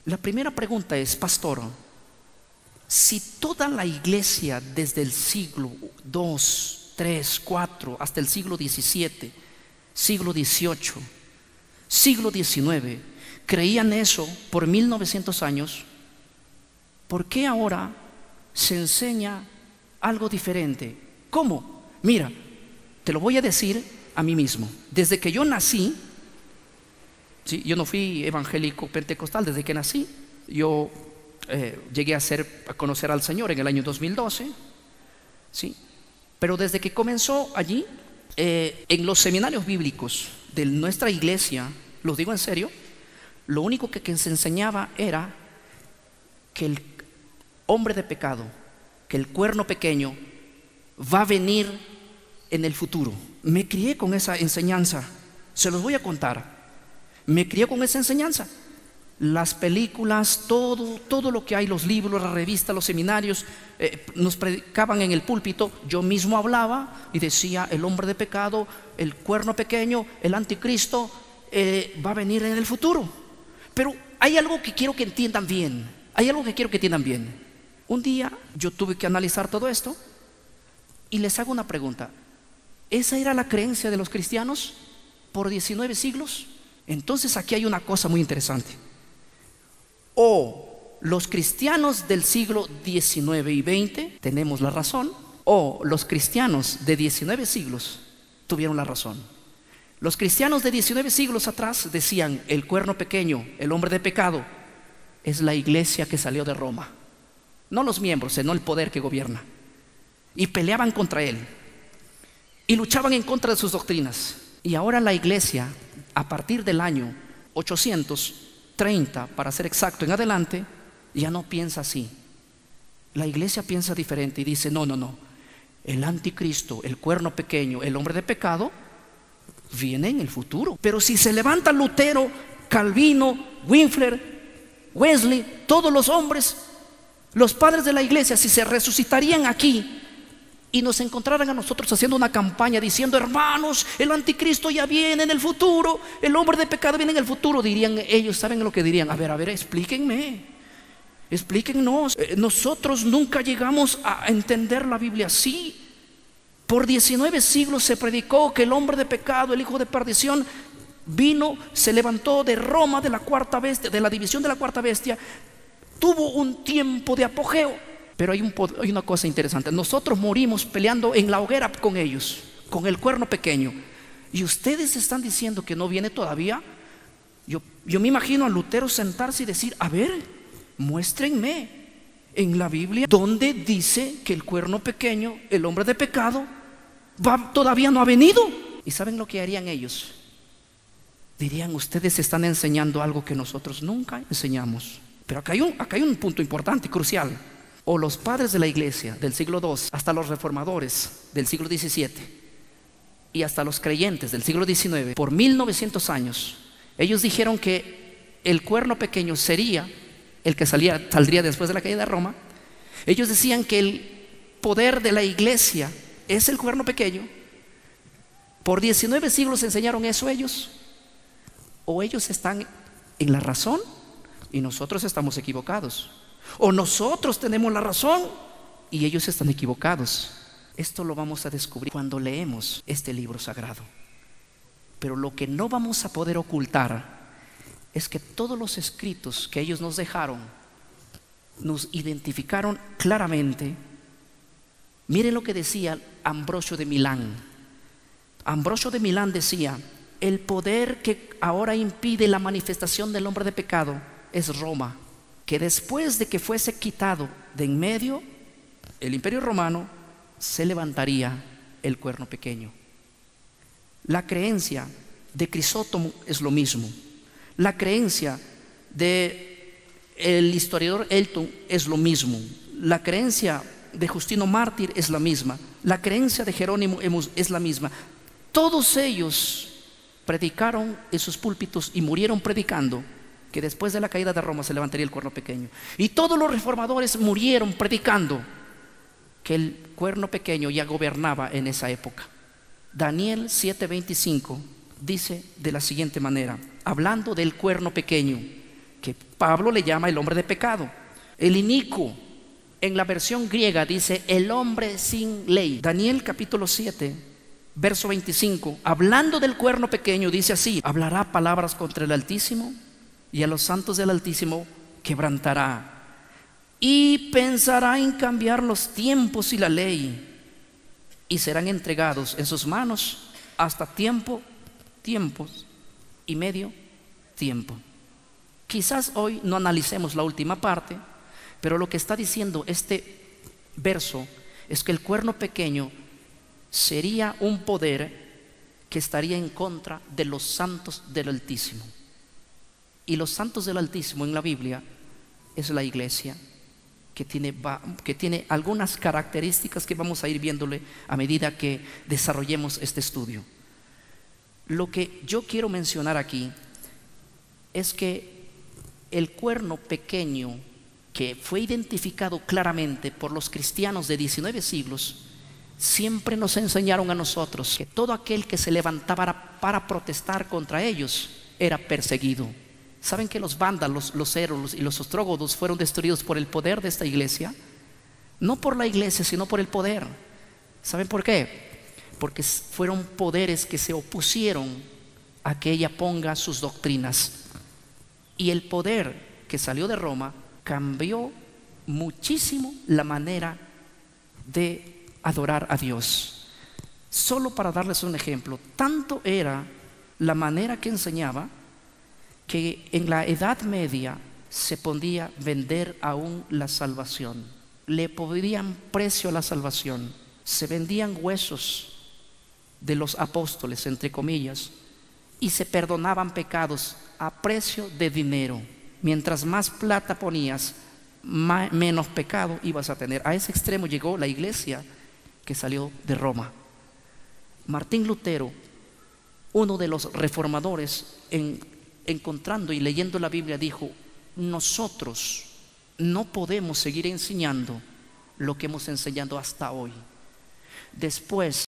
La primera pregunta es, pastor, si toda la iglesia desde el siglo II, III, IV hasta el siglo XVII, siglo XVIII, siglo XIX creían eso por 1900 años, ¿por qué ahora se enseña algo diferente? ¿Cómo? Mira, te lo voy a decir a mí mismo. Desde que yo nací, ¿sí? Yo no fui evangélico pentecostal desde que nací. Yo llegué a conocer al Señor en el año 2012, ¿sí? Pero desde que comenzó allí, en los seminarios bíblicos de nuestra iglesia, lo digo en serio, lo único que se enseñaba era que el hombre de pecado, que el cuerno pequeño va a venir en el futuro. Me crié con esa enseñanza, se los voy a contar. Me crié con esa enseñanza. Las películas, todo lo que hay, los libros, las revistas, los seminarios, nos predicaban en el púlpito. Yo mismo hablaba y decía: el hombre de pecado, el cuerno pequeño, el anticristo va a venir en el futuro. Pero hay algo que quiero que entiendan bien. Un día yo tuve que analizar todo esto y les hago una pregunta. ¿Esa era la creencia de los cristianos por 19 siglos? Entonces aquí hay una cosa muy interesante. O los cristianos del siglo XIX y XX tenemos la razón, o los cristianos de 19 siglos tuvieron la razón. Los cristianos de 19 siglos atrás decían: el cuerno pequeño, el hombre de pecado, es la iglesia que salió de Roma. No los miembros, sino el poder que gobierna. Y peleaban contra él y luchaban en contra de sus doctrinas. Y ahora la iglesia, a partir del año 830, para ser exacto, en adelante, ya no piensa así. La iglesia piensa diferente y dice: no, el anticristo, el cuerno pequeño, el hombre de pecado, viene en el futuro. Pero si se levanta Lutero, Calvino, Winfler, Wesley, todos los hombres, los padres de la iglesia, si se resucitarían aquí y nos encontraran a nosotros haciendo una campaña diciendo: hermanos, el anticristo ya viene en el futuro, el hombre de pecado viene en el futuro, dirían ellos, ¿saben lo que dirían? A ver, explíquennos. Nosotros nunca llegamos a entender la Biblia así. Por 19 siglos se predicó que el hombre de pecado, el hijo de perdición, vino, se levantó de Roma, de la cuarta bestia, de la división de la cuarta bestia. Tuvo un tiempo de apogeo. Pero hay una cosa interesante. Nosotros morimos peleando en la hoguera con ellos, con el cuerno pequeño. Y ustedes están diciendo que no viene todavía. Yo me imagino a Lutero sentarse y decir: a ver, muéstrenme en la Biblia donde dice que el cuerno pequeño, el hombre de pecado, todavía no ha venido. ¿Y saben lo que harían ellos? Dirían: ustedes están enseñando algo que nosotros nunca enseñamos. Pero acá hay un punto importante, crucial. O los padres de la iglesia del siglo II hasta los reformadores del siglo XVII y hasta los creyentes del siglo XIX, por 1900 años, ellos dijeron que el cuerno pequeño sería el que saldría después de la caída de Roma. Ellos decían que el poder de la iglesia es el cuerno pequeño. Por 19 siglos enseñaron eso ellos. O ellos están en la razón y nosotros estamos equivocados, o nosotros tenemos la razón y ellos están equivocados. Esto lo vamos a descubrir cuando leemos este libro sagrado. Pero lo que no vamos a poder ocultar es que todos los escritos que ellos nos dejaron nos identificaron claramente. Miren lo que decía Ambrosio de Milán. Ambrosio de Milán decía: el poder que ahora impide la manifestación del hombre de pecado es Roma, que después de que fuese quitado de en medio el imperio romano, se levantaría el cuerno pequeño. La creencia de Crisóstomo es lo mismo. La creencia del historiador Elton es lo mismo. La creencia de Justino Mártir es la misma. La creencia de Jerónimo es la misma. Todos ellos predicaron en sus púlpitos y murieron predicando que después de la caída de Roma se levantaría el cuerno pequeño. Y todos los reformadores murieron predicando que el cuerno pequeño ya gobernaba en esa época. Daniel 7:25 dice de la siguiente manera, hablando del cuerno pequeño: que Pablo le llama el hombre de pecado. El inicuo, en la versión griega dice el hombre sin ley. Daniel capítulo 7, verso 25, hablando del cuerno pequeño, dice así: hablará palabras contra el Altísimo y a los santos del Altísimo quebrantará, y pensará en cambiar los tiempos y la ley, y serán entregados en sus manos hasta tiempos y medio tiempo. Quizás hoy no analicemos la última parte, pero lo que está diciendo este verso es que el cuerno pequeño sería un poder que estaría en contra de los santos del Altísimo. Y los santos del Altísimo en la Biblia es la iglesia, que tiene algunas características que vamos a ir viéndole a medida que desarrollemos este estudio. Lo que yo quiero mencionar aquí es que el cuerno pequeño, que fue identificado claramente por los cristianos de 19 siglos, siempre nos enseñaron a nosotros que todo aquel que se levantaba para protestar contra ellos era perseguido. ¿Saben que los vándalos, los érulos y los ostrógodos fueron destruidos por el poder de esta iglesia? No por la iglesia, sino por el poder. ¿Saben por qué? Porque fueron poderes que se opusieron a que ella ponga sus doctrinas. Y el poder que salió de Roma cambió muchísimo la manera de adorar a Dios. Solo para darles un ejemplo, tanto era la manera que enseñaba que en la Edad Media se podía vender aún la salvación. Le ponían precio a la salvación. Se vendían huesos de los apóstoles, entre comillas, y se perdonaban pecados a precio de dinero. Mientras más plata ponías, menos pecado ibas a tener. A ese extremo llegó la iglesia que salió de Roma. Martín Lutero, uno de los reformadores, encontrando y leyendo la Biblia, dijo: nosotros no podemos seguir enseñando lo que hemos enseñado hasta hoy. Después